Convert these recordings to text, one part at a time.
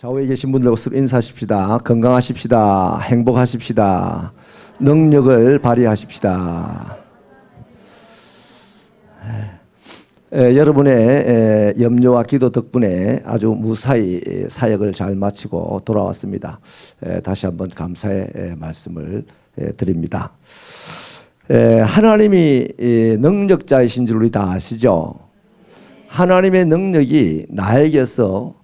좌우에 계신 분들과 인사하십시다. 건강하십시다. 행복하십시다. 능력을 발휘하십시다. 여러분의 염려와 기도 덕분에 아주 무사히 사역을 잘 마치고 돌아왔습니다. 다시 한번 감사의 말씀을 드립니다. 하나님이 능력자이신 줄 우리 다 아시죠? 하나님의 능력이 나에게서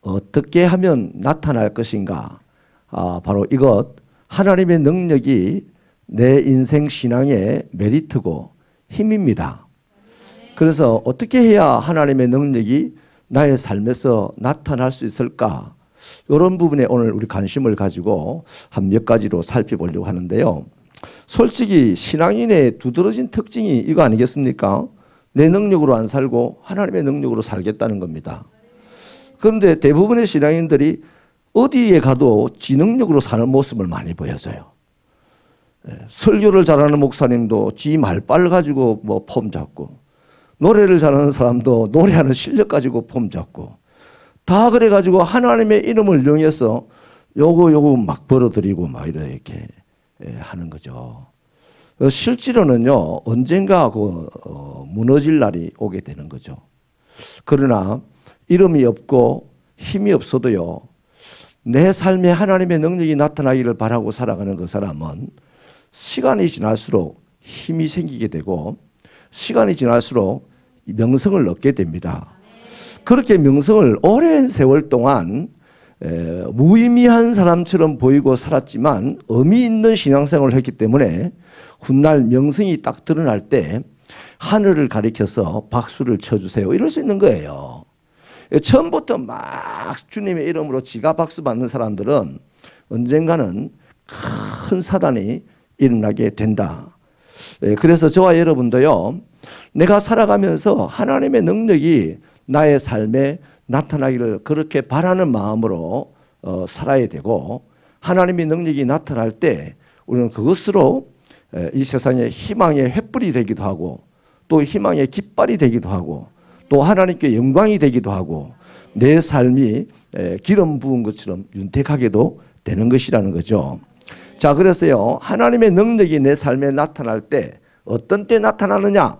어떻게 하면 나타날 것인가? 바로 이것, 하나님의 능력이 내 인생 신앙의 메리트고 힘입니다. 그래서 어떻게 해야 하나님의 능력이 나의 삶에서 나타날 수 있을까? 이런 부분에 오늘 우리 관심을 가지고 한 몇 가지로 살펴보려고 하는데요. 솔직히 신앙인의 두드러진 특징이 이거 아니겠습니까? 내 능력으로 안 살고 하나님의 능력으로 살겠다는 겁니다. 그런데 대부분의 신앙인들이 어디에 가도 지 능력으로 사는 모습을 많이 보여줘요. 설교를 잘하는 목사님도 지 말빨 가지고 뭐 폼 잡고, 노래를 잘하는 사람도 노래하는 실력 가지고 폼 잡고, 다 그래가지고 하나님의 이름을 이용해서 요거 막 벌어들이고 막 이렇게 하는 거죠. 실제로는요, 언젠가 무너질 날이 오게 되는 거죠. 그러나 이름이 없고 힘이 없어도요, 내 삶에 하나님의 능력이 나타나기를 바라고 살아가는 그 사람은 시간이 지날수록 힘이 생기게 되고, 시간이 지날수록 명성을 얻게 됩니다. 그렇게 명성을 오랜 세월 동안 무의미한 사람처럼 보이고 살았지만 의미 있는 신앙생활을 했기 때문에 훗날 명성이 딱 드러날 때 하늘을 가리켜서 박수를 쳐주세요, 이럴 수 있는 거예요. 처음부터 막 주님의 이름으로 지가 박수 받는 사람들은 언젠가는 큰 사단이 일어나게 된다. 그래서 저와 여러분도요, 내가 살아가면서 하나님의 능력이 나의 삶에 나타나기를 그렇게 바라는 마음으로 살아야 되고, 하나님의 능력이 나타날 때 우리는 그것으로 이 세상에 희망의 횃불이 되기도 하고, 또 희망의 깃발이 되기도 하고, 또 하나님께 영광이 되기도 하고, 내 삶이 기름 부은 것처럼 윤택하게도 되는 것이라는 거죠. 자, 그래서요, 하나님의 능력이 내 삶에 나타날 때 어떤 때 나타나느냐?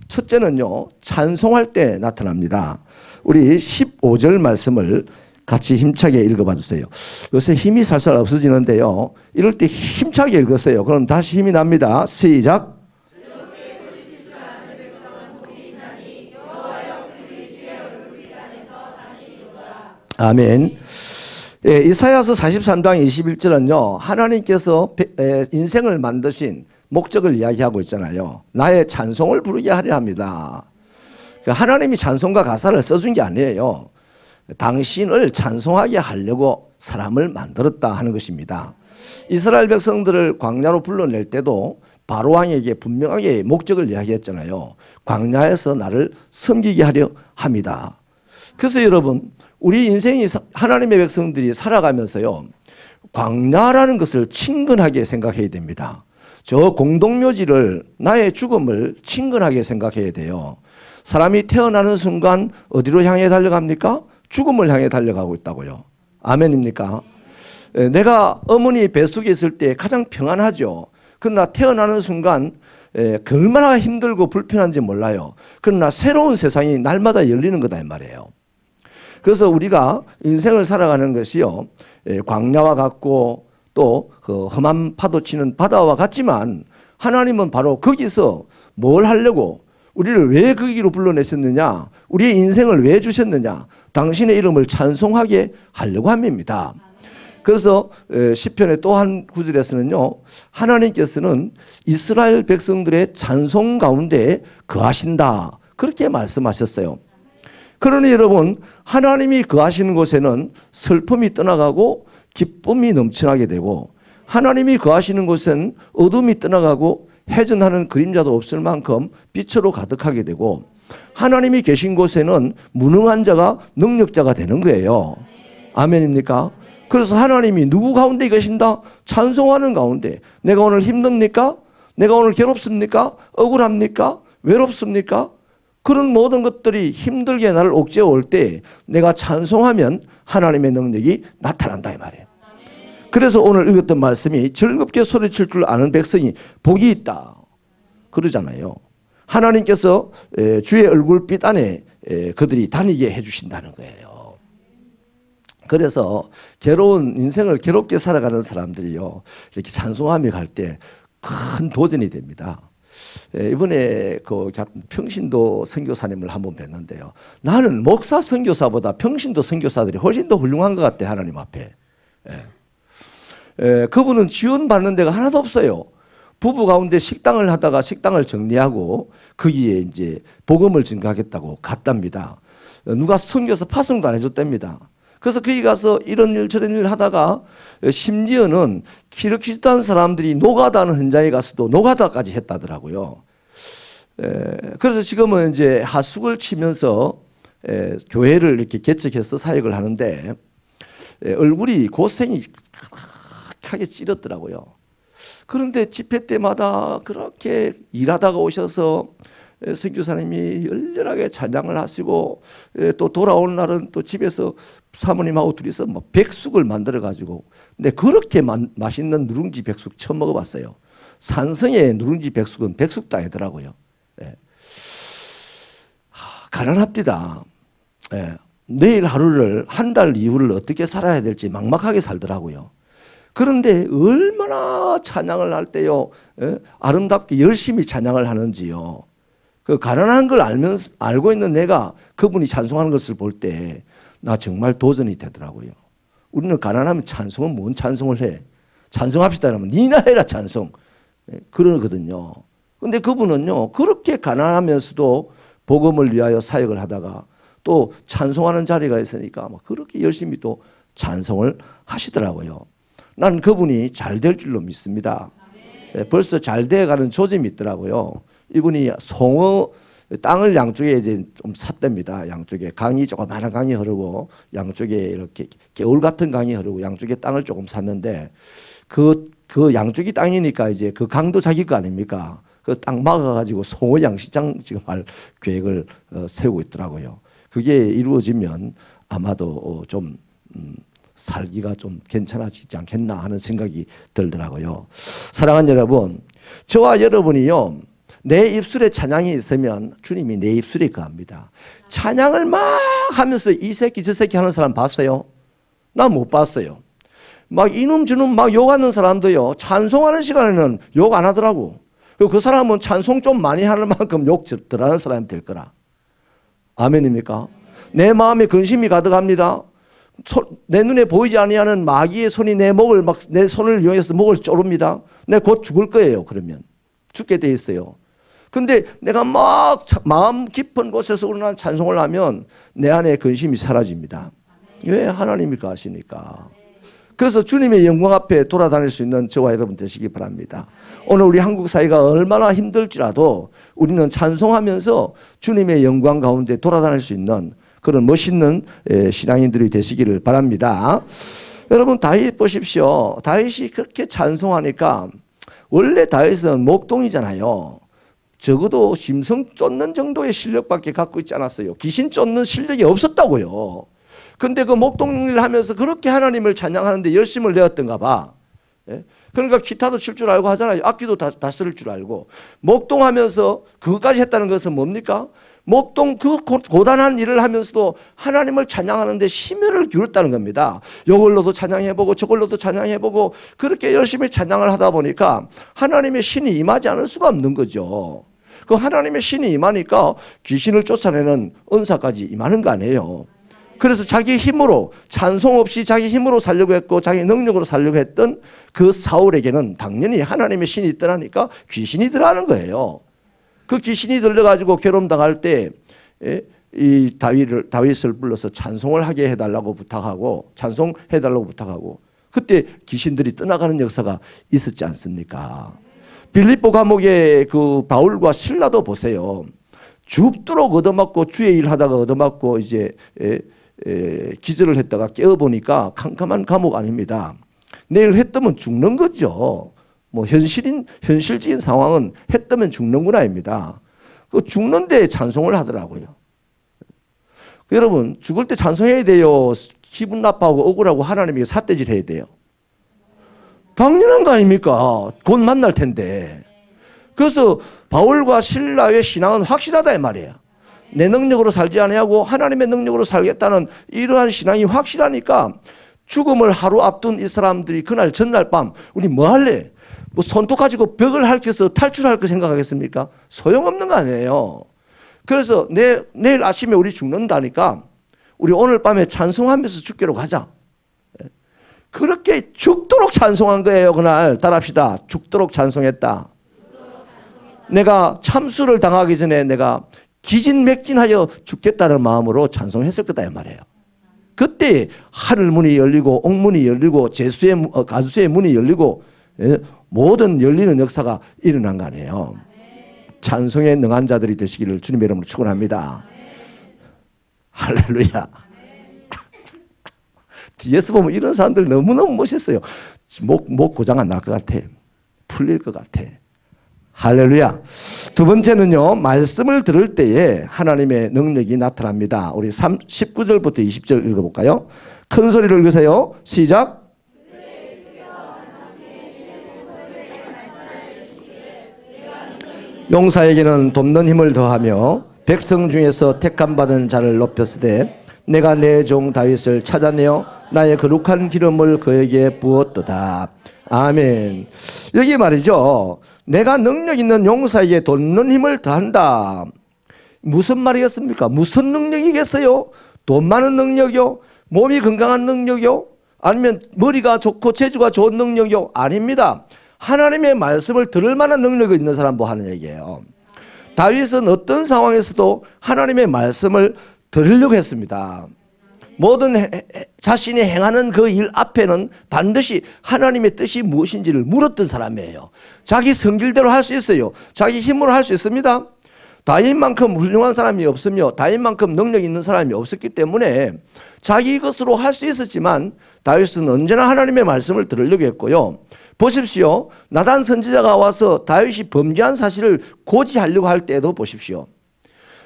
첫째는요, 찬송할 때 나타납니다. 우리 15절 말씀을 같이 힘차게 읽어봐 주세요. 요새 힘이 살살 없어지는데요, 이럴 때 힘차게 읽었어요. 그럼 다시 힘이 납니다. 시작. 아멘. 이사야서 43장 21절은요, 하나님께서 인생을 만드신 목적을 이야기하고 있잖아요. 나의 찬송을 부르게 하려 합니다. 하나님이 찬송가 가사를 써준 게 아니에요. 당신을 찬송하게 하려고 사람을 만들었다 하는 것입니다. 이스라엘 백성들을 광야로 불러낼 때도 바로왕에게 분명하게 목적을 이야기했잖아요. 광야에서 나를 섬기게 하려 합니다. 그래서 여러분, 우리 인생이 하나님의 백성들이 살아가면서요, 광야라는 것을 친근하게 생각해야 됩니다. 저 공동묘지를, 나의 죽음을 친근하게 생각해야 돼요. 사람이 태어나는 순간 어디로 향해 달려갑니까? 죽음을 향해 달려가고 있다고요. 아멘입니까? 내가 어머니 뱃속에 있을 때 가장 평안하죠. 그러나 태어나는 순간 얼마나 힘들고 불편한지 몰라요. 그러나 새로운 세상이 날마다 열리는 거다 이 말이에요. 그래서 우리가 인생을 살아가는 것이요, 광야와 같고 또 그 험한 파도 치는 바다와 같지만, 하나님은 바로 거기서 뭘 하려고, 우리를 왜 거기로 불러내셨느냐, 우리의 인생을 왜 주셨느냐, 당신의 이름을 찬송하게 하려고 합니다. 그래서 시편의 또 한 구절에서는요, 하나님께서는 이스라엘 백성들의 찬송 가운데 거하신다, 그렇게 말씀하셨어요. 그러니 여러분, 하나님이 거하시는 곳에는 슬픔이 떠나가고 기쁨이 넘쳐나게 되고, 하나님이 거하시는 곳은 어둠이 떠나가고 해전하는 그림자도 없을 만큼 빛으로 가득하게 되고, 하나님이 계신 곳에는 무능한 자가 능력자가 되는 거예요. 아멘입니까? 그래서 하나님이 누구 가운데 계신다? 찬송하는 가운데. 내가 오늘 힘듭니까? 내가 오늘 괴롭습니까? 억울합니까? 외롭습니까? 그런 모든 것들이 힘들게 나를 옥죄어 올 때 내가 찬송하면 하나님의 능력이 나타난다 이 말이에요. 그래서 오늘 읽었던 말씀이 즐겁게 소리칠 줄 아는 백성이 복이 있다 그러잖아요. 하나님께서 주의 얼굴빛 안에 그들이 다니게 해주신다는 거예요. 그래서 괴로운 인생을 괴롭게 살아가는 사람들이요, 이렇게 찬송하며 갈 때 큰 도전이 됩니다. 이번에 그 평신도 선교사님을 한번 뵀는데요, 나는 목사 선교사보다 평신도 선교사들이 훨씬 더 훌륭한 것 같아 하나님 앞에. 그분은 지원받는 데가 하나도 없어요. 부부 가운데 식당을 하다가 식당을 정리하고 거기에 이제 복음을 증가하겠다고 갔답니다. 누가 선교사 파송도 안 해줬답니다. 그래서 거기 가서 이런 일 저런 일 하다가 심지어는 키르기스탄 사람들이 노가다는 현장에 가서도 노가다까지 했다더라고요. 그래서 지금은 이제 하숙을 치면서 교회를 이렇게 개척해서 사역을 하는데 얼굴이 고생이 하게 찌렸더라고요. 그런데 집회 때마다 그렇게 일하다가 오셔서 선교사님이 열렬하게 찬양을 하시고 또 돌아오는 날은 또 집에서 사모님하고 둘이서 뭐 백숙을 만들어 가지고, 근데 그렇게 맛있는 누룽지 백숙 처음 먹어봤어요. 산성의 누룽지 백숙은 백숙도 아니더라고요. 가난합니다. 내일 하루를, 한 달 이후를 어떻게 살아야 될지 막막하게 살더라고요. 그런데 얼마나 찬양을 할 때요, 아름답게 열심히 찬양을 하는지요. 그 가난한 걸 알고 있는 내가 그분이 찬송하는 것을 볼 때 나 정말 도전이 되더라고요. 우리는 가난하면 찬송은 뭔 찬송을 해? 찬송합시다 그러면 니나 해라 찬송. 그러거든요. 근데 그분은요, 그렇게 가난하면서도 복음을 위하여 사역을 하다가 또 찬송하는 자리가 있으니까 막 그렇게 열심히 또 찬송을 하시더라고요. 난 그분이 잘 될 줄로 믿습니다. 벌써 잘 돼가는 조짐이 있더라고요. 이분이 송어 땅을 양쪽에 이제 좀 샀답니다. 양쪽에 강이 조그마한 강이 흐르고 양쪽에 이렇게 개울 같은 강이 흐르고 양쪽에 땅을 조금 샀는데 그 양쪽이 땅이니까 이제 그 강도 자기 거 아닙니까? 그 땅 막아가지고 송어 양식장 지금 할 계획을 세우고 있더라고요. 그게 이루어지면 아마도 좀 살기가 좀 괜찮아지지 않겠나 하는 생각이 들더라고요. 사랑하는 여러분, 저와 여러분이요, 내 입술에 찬양이 있으면 주님이 내 입술에 거합니다. 찬양을 막 하면서 이 새끼 저 새끼 하는 사람 봤어요? 나 못 봤어요. 막 이놈 저놈 막 욕하는 사람도요, 찬송하는 시간에는 욕 안 하더라고. 그 사람은 찬송 좀 많이 하는 만큼 욕 들하는 사람이 될 거라. 아멘입니까? 내 마음에 근심이 가득합니다. 내 눈에 보이지 아니하는 마귀의 손이 내 목을 막 내 손을 이용해서 목을 조릅니다. 내가 곧 죽을 거예요. 그러면 죽게 돼 있어요. 근데 내가 막 마음 깊은 곳에서 우러난 찬송을 하면 내 안에 근심이 사라집니다. 왜? 하나님이 가시니까. 그래서 주님의 영광 앞에 돌아다닐 수 있는 저와 여러분 되시기 바랍니다. 오늘 우리 한국 사회가 얼마나 힘들지라도 우리는 찬송하면서 주님의 영광 가운데 돌아다닐 수 있는 그런 멋있는 신앙인들이 되시기를 바랍니다. 여러분, 다윗 보십시오. 다윗이 그렇게 찬송하니까, 원래 다윗은 목동이잖아요. 적어도 심성 쫓는 정도의 실력밖에 갖고 있지 않았어요. 귀신 쫓는 실력이 없었다고요. 근데 그 목동일 하면서 그렇게 하나님을 찬양하는데 열심을 내었던가 봐. 그러니까 기타도 칠 줄 알고 하잖아요. 악기도 다 쓸 줄 알고. 목동하면서 그것까지 했다는 것은 뭡니까? 목동 그 고단한 일을 하면서도 하나님을 찬양하는데 심혈을 기울였다는 겁니다. 이걸로도 찬양해보고 저걸로도 찬양해보고 그렇게 열심히 찬양을 하다 보니까 하나님의 신이 임하지 않을 수가 없는 거죠. 그 하나님의 신이 임하니까 귀신을 쫓아내는 은사까지 임하는 거 아니에요. 그래서 자기 힘으로, 찬송 없이 자기 힘으로 살려고 했고 자기 능력으로 살려고 했던 그 사울에게는 당연히 하나님의 신이 있더라니까 귀신이 들어가는 거예요. 그 귀신이 들려가지고 괴로움 당할 때 이 다윗을 불러서 찬송을 하게 해달라고 부탁하고, 찬송해달라고 부탁하고, 그때 귀신들이 떠나가는 역사가 있었지 않습니까? 빌립보 감옥의 그 바울과 실라도 보세요. 죽도록 얻어맞고 주의 일 하다가 얻어맞고 이제 기절을 했다가 깨어보니까 캄캄한 감옥 아닙니다. 내일 해 뜨면 죽는 거죠. 뭐 현실적인 상황은 해 뜨면 죽는구나입니다. 그 죽는데 찬송을 하더라고요. 여러분, 죽을 때 찬송해야 돼요? 기분 나빠하고 억울하고 하나님에게 삿대질 해야 돼요? 당연한 거 아닙니까? 곧 만날 텐데. 그래서 바울과 신라의 신앙은 확실하다 이 말이에요. 내 능력으로 살지 아니하고 하나님의 능력으로 살겠다는 이러한 신앙이 확실하니까 죽음을 하루 앞둔 이 사람들이 그날 전날 밤 우리 뭐 할래? 뭐 손톱 가지고 벽을 핥혀서 탈출할 거 생각하겠습니까? 소용없는 거 아니에요. 그래서 내일 아침에 우리 죽는다니까 우리 오늘 밤에 찬송하면서 죽기로 가자. 그렇게 죽도록 찬송한 거예요. 그날 따라합시다. 죽도록 찬송했다. 내가 참수를 당하기 전에 내가 기진맥진하여 죽겠다는 마음으로 찬송했을 거다 이 말이에요. 그때 하늘문이 열리고 옥문이 열리고 가수의 문이 열리고 모든 열리는 역사가 일어난 거 아니에요. 찬송에 능한 자들이 되시기를 주님의 이름으로 축원합니다. 할렐루야. 뒤에서 보면 이런 사람들 너무너무 멋있어요. 목 고장 안 날 것 같아. 풀릴 것 같아. 할렐루야. 두 번째는요, 말씀을 들을 때에 하나님의 능력이 나타납니다. 우리 19절부터 20절 읽어볼까요? 큰 소리로 읽으세요. 시작. 용사에게는 돕는 힘을 더하며 백성 중에서 택함받은 자를 높였으되 내가 내 종 다윗을 찾아내어 나의 거룩한 기름을 그에게 부었도다. 아멘. 여기 말이죠. 내가 능력 있는 용사에게 돕는 힘을 더한다. 무슨 말이겠습니까? 무슨 능력이겠어요? 돈 많은 능력이요? 몸이 건강한 능력이요? 아니면 머리가 좋고 재주가 좋은 능력이요? 아닙니다. 하나님의 말씀을 들을 만한 능력이 있는 사람 뭐 하는 얘기예요. 다윗은 어떤 상황에서도 하나님의 말씀을 들으려고 했습니다. 모든 자신이 행하는 그 일 앞에는 반드시 하나님의 뜻이 무엇인지를 물었던 사람이에요. 자기 성질대로 할 수 있어요. 자기 힘으로 할 수 있습니다. 다윗만큼 훌륭한 사람이 없으며 다윗만큼 능력 있는 사람이 없었기 때문에 자기 것으로 할 수 있었지만 다윗은 언제나 하나님의 말씀을 들으려고 했고요. 보십시오. 나단 선지자가 와서 다윗이 범죄한 사실을 고지하려고 할 때도 보십시오.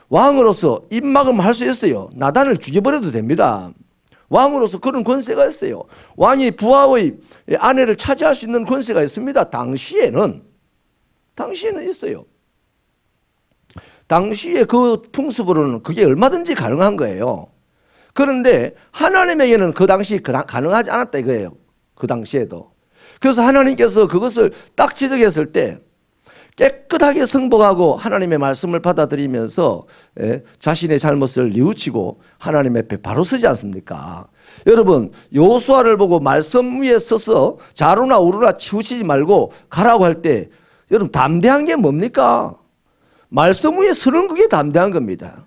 왕으로서 입막음할 수 있어요. 나단을 죽여버려도 됩니다. 왕으로서 그런 권세가 있어요. 왕이 부하의 아내를 차지할 수 있는 권세가 있습니다. 당시에는 있어요. 당시에 그 풍습으로는 그게 얼마든지 가능한 거예요. 그런데 하나님에게는 그 당시 가능하지 않았다 이거예요. 그 당시에도. 그래서 하나님께서 그것을 딱 지적했을 때 깨끗하게 승복하고 하나님의 말씀을 받아들이면서 자신의 잘못을 뉘우치고 하나님 앞에 바로 서지 않습니까? 여러분, 여호수아를 보고 말씀 위에 서서 좌로나 우로나 치우치지 말고 가라고 할 때 여러분 담대한 게 뭡니까? 말씀 위에 서는 그게 담대한 겁니다.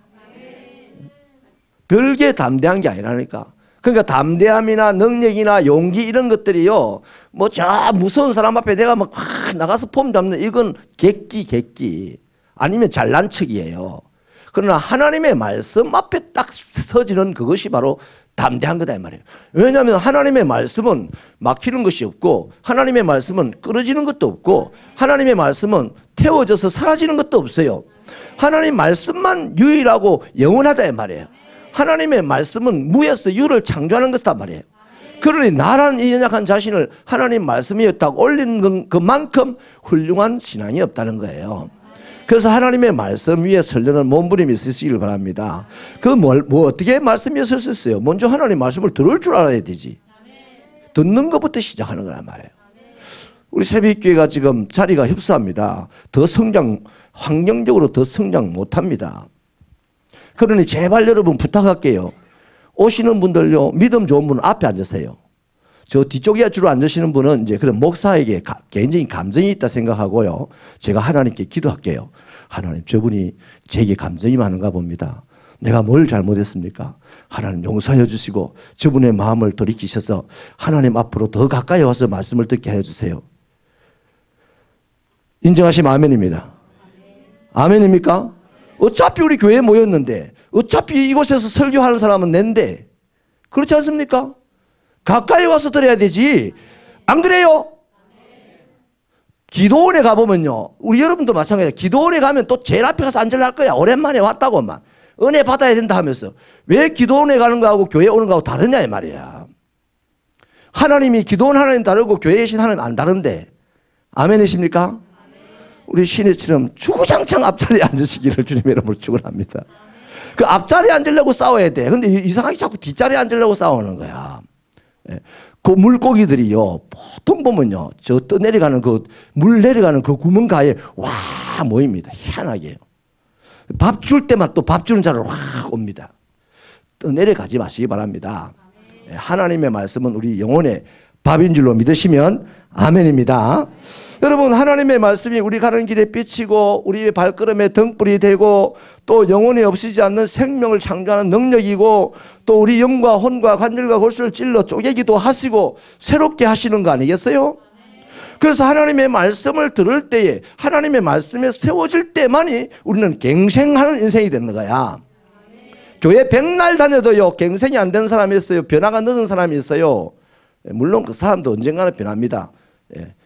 별게 담대한 게 아니라니까. 그러니까 담대함이나 능력이나 용기 이런 것들이요, 뭐 저 무서운 사람 앞에 내가 막 나가서 폼 잡는 이건 객기 아니면 잘난 척이에요. 그러나 하나님의 말씀 앞에 딱 서지는 그것이 바로 담대한 거다 이 말이에요. 왜냐하면 하나님의 말씀은 막히는 것이 없고 하나님의 말씀은 끊어지는 것도 없고 하나님의 말씀은 태워져서 사라지는 것도 없어요. 하나님 말씀만 유일하고 영원하다 이 말이에요. 하나님의 말씀은 무에서 유를 창조하는 것이단 말이에요. 그러니 나라는 이 연약한 자신을 하나님 말씀 위에 딱 올리는 그만큼 훌륭한 신앙이 없다는 거예요. 그래서 하나님의 말씀 위에 서려는 몸부림이 있으시길 바랍니다. 뭐 어떻게 말씀 위에 설 수 있어요? 먼저 하나님 말씀을 들을 줄 알아야 되지. 듣는 것부터 시작하는 거란 말이에요. 우리 새벽교회가 지금 자리가 협소합니다. 더 성장, 환경적으로 더 성장 못합니다. 그러니 제발 여러분 부탁할게요. 오시는 분들요, 믿음 좋은 분은 앞에 앉으세요. 저 뒤쪽에 주로 앉으시는 분은 이제 그런 목사에게 개인적인 감정이 있다 생각하고요. 제가 하나님께 기도할게요. 하나님, 저분이 제게 감정이 많은가 봅니다. 내가 뭘 잘못했습니까? 하나님 용서해 주시고 저분의 마음을 돌이키셔서 하나님 앞으로 더 가까이 와서 말씀을 듣게 해주세요. 인정하시면 아멘입니다. 아멘입니까? 어차피 우리 교회에 모였는데 어차피 이곳에서 설교하는 사람은 낸데 그렇지 않습니까? 가까이 와서 들어야 되지. 안 그래요? 기도원에 가보면요. 우리 여러분도 마찬가지예요. 기도원에 가면 또 제일 앞에 가서 앉으려 할 거야. 오랜만에 왔다고만. 은혜 받아야 된다 하면서. 왜 기도원에 가는 거하고 교회 오는 거하고 다르냐 이 말이야. 하나님이 기도원 하나님 다르고 교회에 계신 하나님 안 다른데. 아멘이십니까? 우리 시내처럼 주구장창 앞자리에 앉으시기를 주님의 이름으로 축원합니다. 그 앞자리에 앉으려고 싸워야 돼. 근데 이상하게 자꾸 뒷자리에 앉으려고 싸우는 거야. 그 물고기들이요, 보통 보면요, 저 떠내려가는 물 내려가는 그 구멍가에 와 모입니다. 희한하게요. 밥 줄 때만 또 밥 주는 자를 확 옵니다. 떠내려가지 마시기 바랍니다. 하나님의 말씀은 우리 영혼의 밥인 줄로 믿으시면 아멘입니다. 여러분, 하나님의 말씀이 우리 가는 길에 비치고 우리의 발걸음에 등불이 되고 또 영혼이 없어지지 않는 생명을 창조하는 능력이고 또 우리 영과 혼과 관절과 골수를 찔러 쪼개기도 하시고 새롭게 하시는 거 아니겠어요? 그래서 하나님의 말씀을 들을 때에 하나님의 말씀에 세워질 때만이 우리는 갱생하는 인생이 되는 거야. 교회 백날 다녀도요, 갱생이 안 되는 사람이 있어요. 변화가 늦은 사람이 있어요. 물론 그 사람도 언젠가는 변합니다.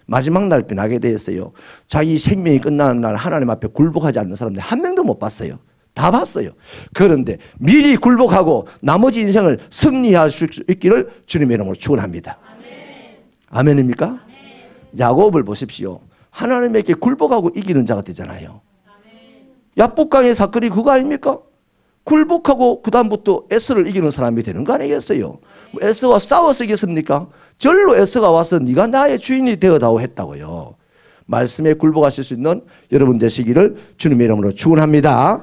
마지막 날 변하게 되었어요. 자기 생명이 끝나는 날 하나님 앞에 굴복하지 않는 사람들 한 명도 못 봤어요. 다 봤어요. 그런데 미리 굴복하고 나머지 인생을 승리할 수 있기를 주님의 이름으로 축원합니다. 아멘입니까? 야곱을 보십시오. 하나님에게 굴복하고 이기는 자가 되잖아요. 야복강의 사건이 그거 아닙니까? 굴복하고 그 다음부터 에서를 이기는 사람이 되는 거 아니겠어요? 에서와 싸워서 이겼습니까? 절로 에서가 와서 네가 나의 주인이 되어다오 했다고요. 말씀에 굴복하실 수 있는 여러분 되시기를 주님의 이름으로 축원합니다.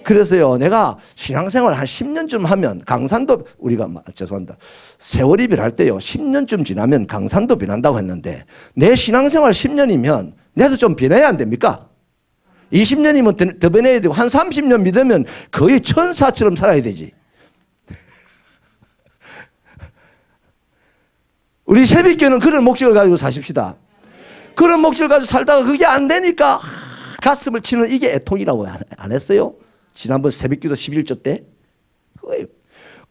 그래서요, 내가 신앙생활 한 10년쯤 하면 강산도, 우리가 죄송합니다, 세월이 변할 때요 10년쯤 지나면 강산도 변한다고 했는데 내 신앙생활 10년이면 내도 좀 변해야 안 됩니까? 20년이면 더 변해야 되고 한 30년 믿으면 거의 천사처럼 살아야 되지. 우리 새벽교는 그런 목적을 가지고 사십시다. 그런 목적을 가지고 살다가 그게 안 되니까 가슴을 치는 이게 애통이라고 안 했어요? 지난번 새벽기도 11조 때? 그거예요.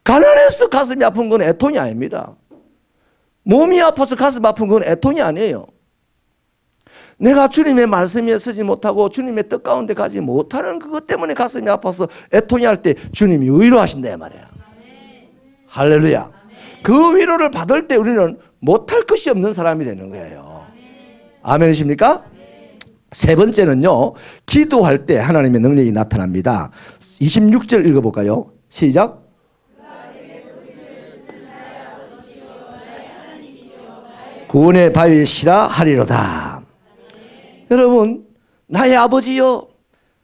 가난해서 가슴이 아픈 건 애통이 아닙니다. 몸이 아파서 가슴 아픈 건 애통이 아니에요. 내가 주님의 말씀에 서지 못하고 주님의 뜻 가운데 가지 못하는 그것 때문에 가슴이 아파서 애통이 할 때 주님이 위로하신다 말이야. 할렐루야. 그 위로를 받을 때 우리는 못할 것이 없는 사람이 되는 거예요. 아멘이십니까? 세 번째는요, 기도할 때 하나님의 능력이 나타납니다. 26절 읽어볼까요? 시작. 구원의 바위시라 하리로다. 여러분, 나의 아버지요,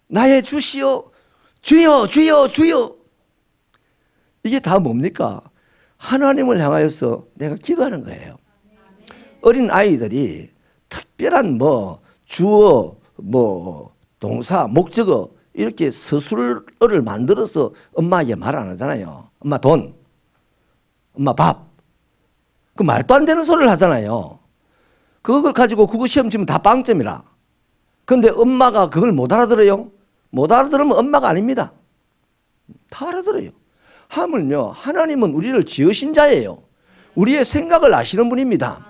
나의 주시요, 주여, 주여, 주여. 이게 다 뭡니까? 하나님을 향하여서 내가 기도하는 거예요. 어린 아이들이 특별한 주어, 동사, 목적어 이렇게 서술어를 만들어서 엄마에게 말 안 하잖아요. 엄마 돈, 엄마 밥. 그 말도 안 되는 소리를 하잖아요. 그걸 가지고 국어 시험 치면 다 빵점이라. 그런데 엄마가 그걸 못 알아들어요? 못 알아들으면 엄마가 아닙니다. 다 알아들어요. 하물며 하나님은 우리를 지으신 자예요. 우리의 생각을 아시는 분입니다.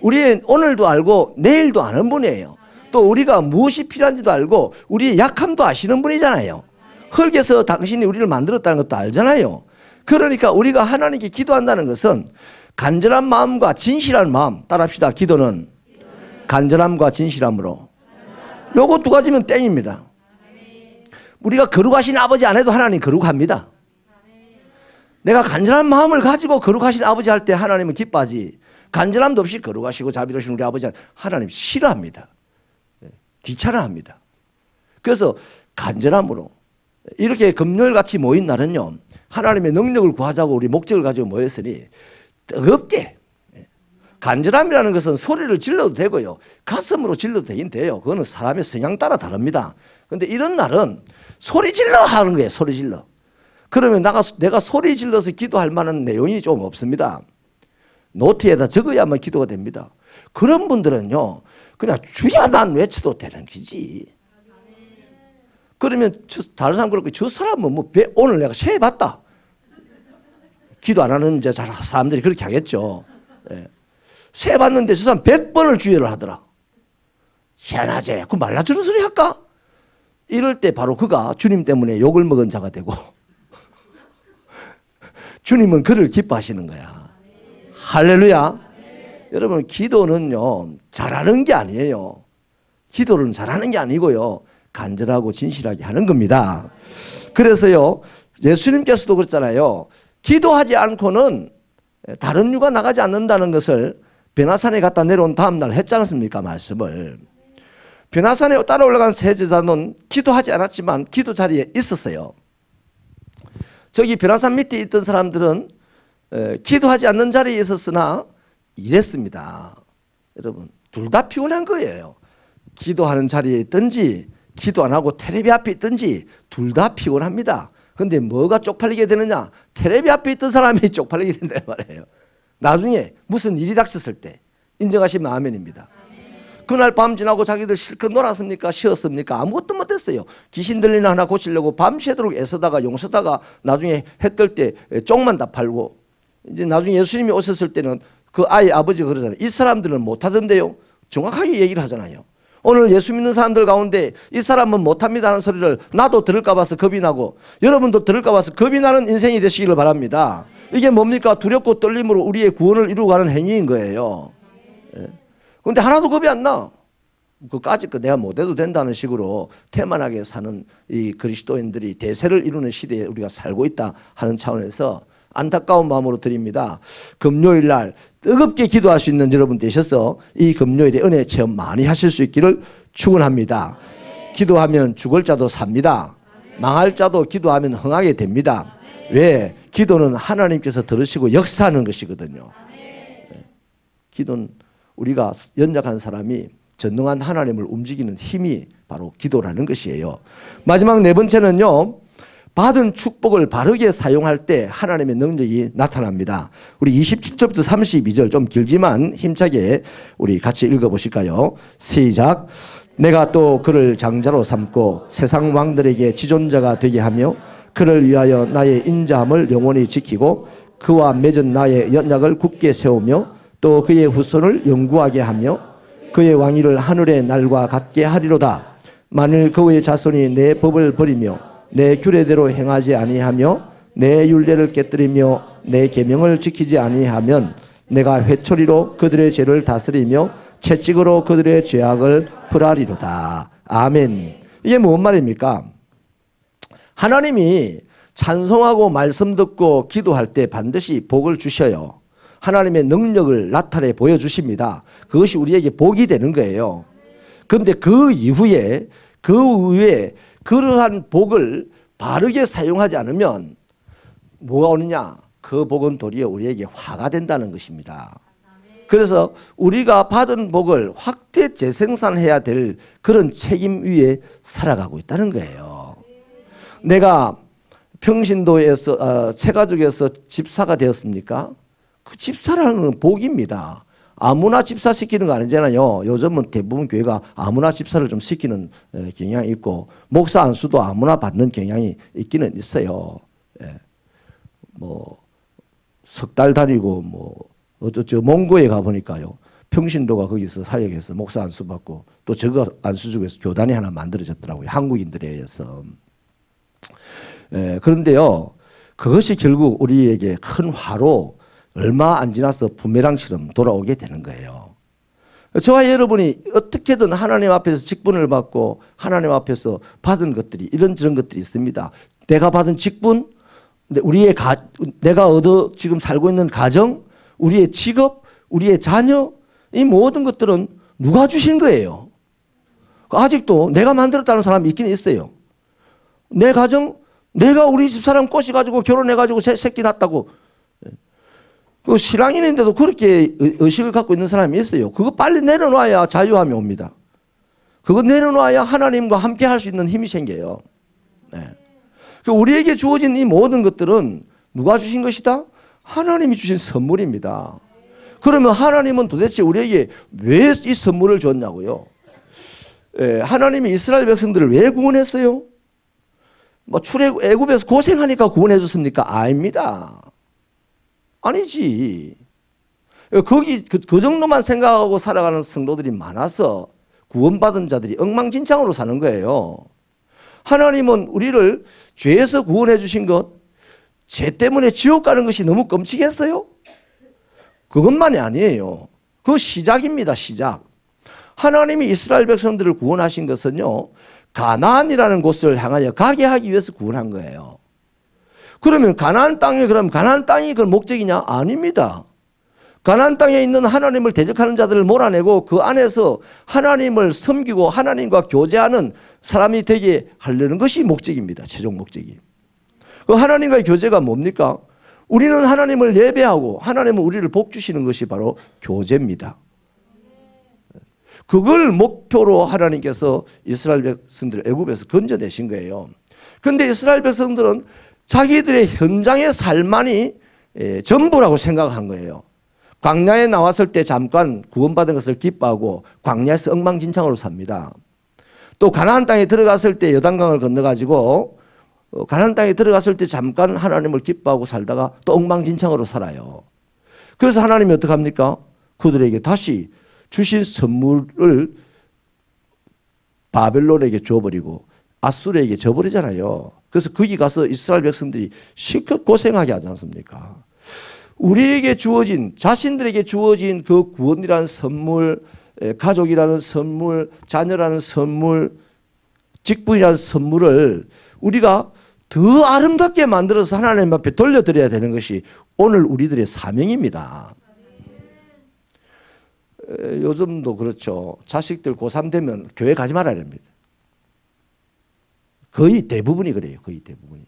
우리의 오늘도 알고 내일도 아는 분이에요. 또 우리가 무엇이 필요한지도 알고 우리의 약함도 아시는 분이잖아요. 흙에서 당신이 우리를 만들었다는 것도 알잖아요. 그러니까 우리가 하나님께 기도한다는 것은 간절한 마음과 진실한 마음, 따라합시다. 기도는 간절함과 진실함으로. 요거 두 가지면 땡입니다. 우리가 거룩하신 아버지 안 해도 하나님 거룩합니다. 내가 간절한 마음을 가지고 거룩하신 아버지 할 때 하나님은 기뻐하지, 간절함도 없이 거룩하시고 자비로우신 우리 아버지 하나님 싫어합니다. 귀찮아합니다. 그래서 간절함으로 이렇게 금요일같이 모인 날은요, 하나님의 능력을 구하자고 우리 목적을 가지고 모였으니 뜨겁게, 간절함이라는 것은 소리를 질러도 되고요, 가슴으로 질러도 되긴 돼요. 그거는 사람의 성향 따라 다릅니다. 그런데 이런 날은 소리 질러 하는 거예요. 소리 질러. 그러면 내가 소리 질러서 기도할 만한 내용이 좀 없습니다. 노트에다 적어야만 기도가 됩니다. 그런 분들은요, 그냥 주야만 외쳐도 되는 거지. 그러면 다른 사람 그렇고, 저 사람은 오늘 내가 세 봤다. 기도 안 하는 이제 사람들이 그렇게 하겠죠. 세 봤는데 저 사람 100번을 주의를 하더라. 희한하지. 그 말라주는 소리 할까? 이럴 때 바로 그가 주님 때문에 욕을 먹은 자가 되고 주님은 그를 기뻐하시는 거야. 할렐루야. 여러분, 기도는요, 잘하는 게 아니에요. 기도는 잘하는 게 아니고요, 간절하고 진실하게 하는 겁니다. 그래서요, 예수님께서도 그랬잖아요. 기도하지 않고는 다른 유가 나가지 않는다는 것을 변화산에 갔다 내려온 다음날 했지 않습니까? 말씀을. 변화산에 따라 올라간 세 제자는 기도하지 않았지만 기도 자리에 있었어요. 저기 변화산 밑에 있던 사람들은 기도하지 않는 자리에 있었으나 일했습니다. 여러분, 둘 다 피곤한 거예요. 기도하는 자리에 있든지 기도 안 하고 텔레비 앞에 있든지 둘 다 피곤합니다. 근데 뭐가 쪽팔리게 되느냐? 텔레비 앞에 있던 사람이 쪽팔리게 된다는 말이에요. 나중에 무슨 일이 닥쳤을 때 인정하시면 아멘입니다. 그날 밤 지나고 자기들 실컷 놀았습니까? 쉬었습니까? 아무것도 못했어요. 귀신 들리나 하나 고치려고 밤새도록 애쓰다가 용서다가 나중에 해 뜰 때 쪽만 다 팔고, 이제 나중에 예수님이 오셨을 때는 그 아이 아버지가 그러잖아요. 이 사람들은 못하던데요. 정확하게 얘기를 하잖아요. 오늘 예수 믿는 사람들 가운데 이 사람은 못합니다 하는 소리를 나도 들을까 봐서 겁이 나고 여러분도 들을까 봐서 겁이 나는 인생이 되시기를 바랍니다. 이게 뭡니까? 두렵고 떨림으로 우리의 구원을 이루어가는 행위인 거예요. 그런데 하나도 겁이 안 나. 그까짓 거 내가 못해도 된다는 식으로 태만하게 사는 이 그리스도인들이 대세를 이루는 시대에 우리가 살고 있다 하는 차원에서 안타까운 마음으로 드립니다. 금요일 날 뜨겁게 기도할 수 있는 여러분 되셔서 이 금요일에 은혜 체험 많이 하실 수 있기를 축원합니다. 기도하면 죽을 자도 삽니다. 망할 자도 기도하면 흥하게 됩니다. 왜? 기도는 하나님께서 들으시고 역사하는 것이거든요. 기도는 우리가 연약한 사람이 전능한 하나님을 움직이는 힘이 바로 기도라는 것이에요. 마지막 네 번째는요, 받은 축복을 바르게 사용할 때 하나님의 능력이 나타납니다. 우리 27절부터 32절 좀 길지만 힘차게 우리 같이 읽어보실까요? 시작. 내가 또 그를 장자로 삼고 세상 왕들에게 지존자가 되게 하며 그를 위하여 나의 인자함을 영원히 지키고 그와 맺은 나의 언약을 굳게 세우며 또 그의 후손을 영구하게 하며 그의 왕위를 하늘의 날과 같게 하리로다. 만일 그의 자손이 내 법을 버리며 내 규례대로 행하지 아니하며 내 율례를 깨뜨리며 내 계명을 지키지 아니하면 내가 회초리로 그들의 죄를 다스리며 채찍으로 그들의 죄악을 벌하리로다. 아멘. 이게 뭔 말입니까? 하나님이 찬송하고 말씀 듣고 기도할 때 반드시 복을 주셔요. 하나님의 능력을 나타내 보여주십니다. 그것이 우리에게 복이 되는 거예요. 그런데 그 이후에 그러한 복을 바르게 사용하지 않으면 뭐가 오느냐? 그 복은 도리어 우리에게 화가 된다는 것입니다. 그래서 우리가 받은 복을 확대 재생산해야 될 그런 책임 위에 살아가고 있다는 거예요. 내가 평신도에서 새가족에서 집사가 되었습니까? 그 집사라는 복입니다. 아무나 집사 시키는 거 아니잖아요. 요즘은 대부분 교회가 아무나 집사를 좀 시키는 경향이 있고 목사 안수도 아무나 받는 경향이 있기는 있어요. 예. 뭐 석 달 다니고 뭐 몽고에 가 보니까요. 평신도가 거기서 사역해서 목사 안수 받고 또 저거 안수주에서 교단이 하나 만들어졌더라고요. 한국인들에 의해서. 예. 그런데요. 그것이 결국 우리에게 큰 화로 얼마 안 지나서 부메랑처럼 돌아오게 되는 거예요. 저와 여러분이 어떻게든 하나님 앞에서 직분을 받고 하나님 앞에서 받은 것들이 이런저런 것들이 있습니다. 내가 받은 직분, 내가 지금 살고 있는 가정, 우리의 직업, 우리의 자녀, 이 모든 것들은 누가 주신 거예요. 아직도 내가 만들었다는 사람이 있긴 있어요. 내 가정, 내가 우리 집사람 꼬셔가지고 결혼해가지고 새끼 낳았다고. 그 신앙인인데도 그렇게 의식을 갖고 있는 사람이 있어요. 그거 빨리 내려놔야 자유함이 옵니다. 그거 내려놔야 하나님과 함께 할 수 있는 힘이 생겨요. 네. 우리에게 주어진 이 모든 것들은 누가 주신 것이다? 하나님이 주신 선물입니다. 그러면 하나님은 도대체 우리에게 왜 이 선물을 줬냐고요? 하나님이 이스라엘 백성들을 왜 구원했어요? 뭐 애굽에서 고생하니까 구원해 줬습니까? 아닙니다. 아니지. 거기 그 정도만 생각하고 살아가는 성도들이 많아서 구원받은 자들이 엉망진창으로 사는 거예요. 하나님은 우리를 죄에서 구원해 주신 것, 죄 때문에 지옥 가는 것이 너무 끔찍했어요? 그것만이 아니에요. 그 시작입니다. 시작. 하나님이 이스라엘 백성들을 구원하신 것은요, 가나안이라는 곳을 향하여 가게 하기 위해서 구원한 거예요. 그러면 가나안 땅이 그 목적이냐? 아닙니다. 가나안 땅에 있는 하나님을 대적하는 자들을 몰아내고 그 안에서 하나님을 섬기고 하나님과 교제하는 사람이 되게 하려는 것이 목적입니다. 최종 목적이. 그 하나님과의 교제가 뭡니까? 우리는 하나님을 예배하고 하나님은 우리를 복 주시는 것이 바로 교제입니다. 그걸 목표로 하나님께서 이스라엘 백성들을 애굽에서 건져내신 거예요. 그런데 이스라엘 백성들은 자기들의 현장의 삶만이 전부라고 생각한 거예요. 광야에 나왔을 때 잠깐 구원받은 것을 기뻐하고 광야에서 엉망진창으로 삽니다. 또 가나안 땅에 들어갔을 때 요단강을 건너가지고 가나안 땅에 들어갔을 때 잠깐 하나님을 기뻐하고 살다가 또 엉망진창으로 살아요. 그래서 하나님이 어떻게 합니까? 그들에게 다시 주신 선물을 바벨론에게 줘버리고 아수르에게 줘버리잖아요. 그래서 거기 가서 이스라엘 백성들이 실컷 고생하게 하지 않습니까? 우리에게 주어진, 자신들에게 주어진 그 구원이라는 선물, 가족이라는 선물, 자녀라는 선물, 직분이라는 선물을 우리가 더 아름답게 만들어서 하나님 앞에 돌려드려야 되는 것이 오늘 우리들의 사명입니다. 요즘도 그렇죠. 자식들 고3 되면 교회 가지 말아야 됩니다. 거의 대부분이 그래요. 거의 대부분이.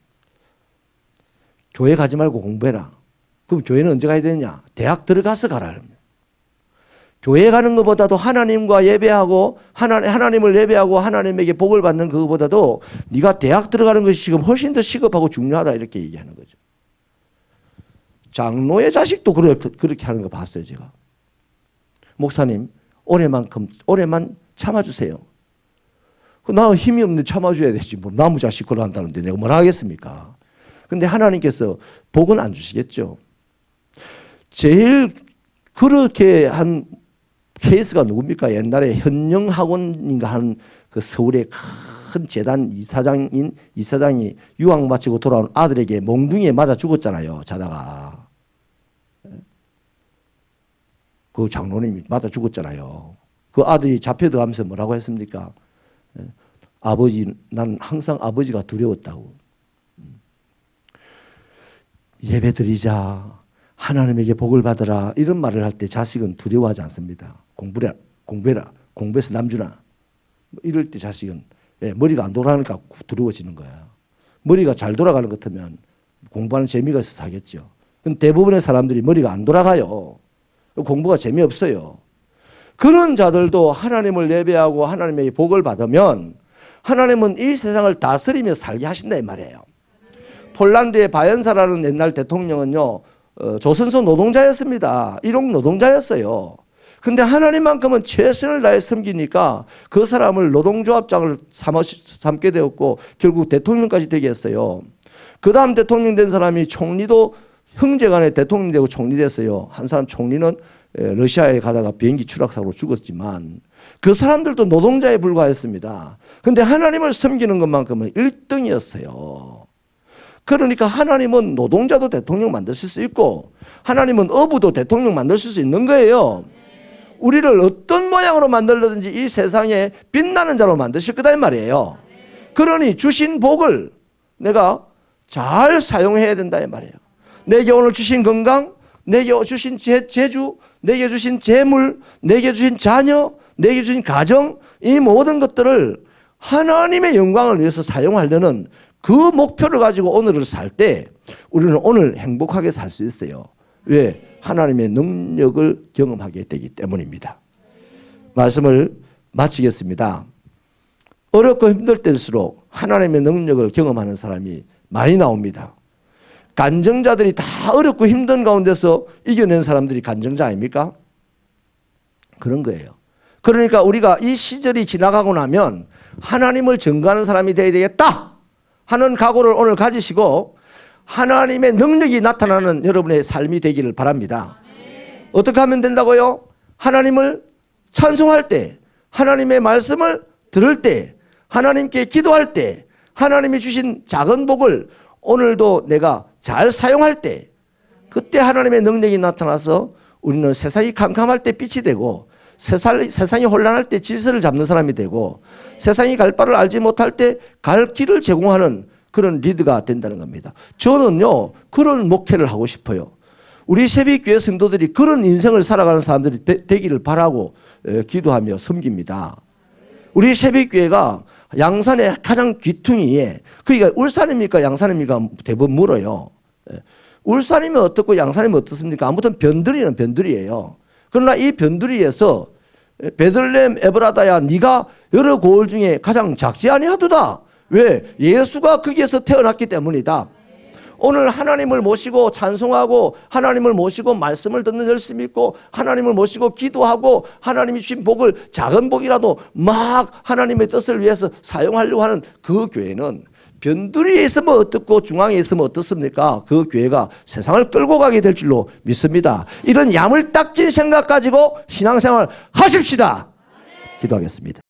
교회 가지 말고 공부해라. 그럼 교회는 언제 가야 되느냐? 대학 들어가서 가라 합니다. 교회 가는 것보다도 하나님과 예배하고 하나님을 예배하고 하나님에게 복을 받는 그것보다도 네가 대학 들어가는 것이 지금 훨씬 더 시급하고 중요하다 이렇게 얘기하는 거죠. 장로의 자식도 그렇게 하는 거 봤어요 제가. 목사님 올해만 참아주세요. 나 힘이 없는데 참아줘야 되지. 뭐 나무 자식 걸어 한다는데 내가 뭘 하겠습니까? 근데 하나님께서 복은 안 주시겠죠. 제일 그렇게 한 케이스가 누굽니까? 옛날에 현영학원인가 하는 그 서울의 큰 재단 이사장이 유학 마치고 돌아온 아들에게 몽둥이에 맞아 죽었잖아요. 자다가. 그 장로님이 맞아 죽었잖아요. 그 아들이 잡혀 들어가면서 뭐라고 했습니까? 아버지, 난 항상 아버지가 두려웠다고. 예배 드리자. 하나님에게 복을 받으라. 이런 말을 할 때 자식은 두려워하지 않습니다. 공부해라. 공부해서 남주나. 이럴 때 자식은 머리가 안 돌아가니까 두려워지는 거야. 머리가 잘 돌아가는 것 같으면 공부하는 재미가 있어서 하겠죠. 근데 대부분의 사람들이 머리가 안 돌아가요. 공부가 재미없어요. 그런 자들도 하나님을 예배하고 하나님의 복을 받으면 하나님은 이 세상을 다스리며 살게 하신다 이 말이에요. 폴란드의 바연사라는 옛날 대통령은요. 조선소 노동자였습니다. 일용 노동자였어요. 근데 하나님만큼은 최선을 다해 섬기니까 그 사람을 노동조합장을 삼게 되었고 결국 대통령까지 되게 했어요. 그 다음 대통령 된 사람이 총리도 형제간에 대통령 되고 총리 됐어요. 한 사람 총리는 러시아에 가다가 비행기 추락사고로 죽었지만 그 사람들도 노동자에 불과했습니다. 근데 하나님을 섬기는 것만큼은 1등이었어요. 그러니까 하나님은 노동자도 대통령 만드실 수 있고 하나님은 어부도 대통령 만드실 수 있는 거예요. 우리를 어떤 모양으로 만들든지 이 세상에 빛나는 자로 만드실 거다 이 말이에요. 그러니 주신 복을 내가 잘 사용해야 된다 이 말이에요. 내게 오늘 주신 건강, 내게 주신 재주, 내게 주신 재물, 내게 주신 자녀, 내게 주신 가정, 이 모든 것들을 하나님의 영광을 위해서 사용하려는 그 목표를 가지고 오늘을 살 때 우리는 오늘 행복하게 살 수 있어요. 왜? 하나님의 능력을 경험하게 되기 때문입니다. 말씀을 마치겠습니다. 어렵고 힘들 때일수록 하나님의 능력을 경험하는 사람이 많이 나옵니다. 간증자들이 다 어렵고 힘든 가운데서 이겨낸 사람들이 간증자 아닙니까? 그런 거예요. 그러니까 우리가 이 시절이 지나가고 나면 하나님을 증거하는 사람이 되어야 되겠다 하는 각오를 오늘 가지시고 하나님의 능력이 나타나는 여러분의 삶이 되기를 바랍니다. 어떻게 하면 된다고요? 하나님을 찬송할 때, 하나님의 말씀을 들을 때, 하나님께 기도할 때, 하나님이 주신 작은 복을 오늘도 내가 잘 사용할 때, 그때 하나님의 능력이 나타나서 우리는 세상이 캄캄할 때 빛이 되고, 세상이 혼란할 때 질서를 잡는 사람이 되고, 세상이 갈 바를 알지 못할 때 갈 길을 제공하는 그런 리더가 된다는 겁니다. 저는요, 그런 목회를 하고 싶어요. 우리 새벽교회 성도들이 그런 인생을 살아가는 사람들이 되기를 바라고 기도하며 섬깁니다. 우리 새벽교회가 양산의 가장 귀퉁이에, 그러니까 울산입니까 양산입니까 대부분 물어요. 울산이면 어떻고 양산이면 어떻습니까? 아무튼 변두리는 변두리예요. 그러나 이 변두리에서 베들레헴 에브라다야, 네가 여러 고을 중에 가장 작지 아니하도다. 왜? 예수가 거기에서 태어났기 때문이다. 오늘 하나님을 모시고 찬송하고, 하나님을 모시고 말씀을 듣는 열심히 있고, 하나님을 모시고 기도하고, 하나님이 주신 복을 작은 복이라도 막 하나님의 뜻을 위해서 사용하려고 하는 그 교회는 변두리에 있으면 어떻고 중앙에 있으면 어떻습니까? 그 교회가 세상을 끌고 가게 될 줄로 믿습니다. 이런 야물딱진 생각 가지고 신앙생활 하십시다. 기도하겠습니다.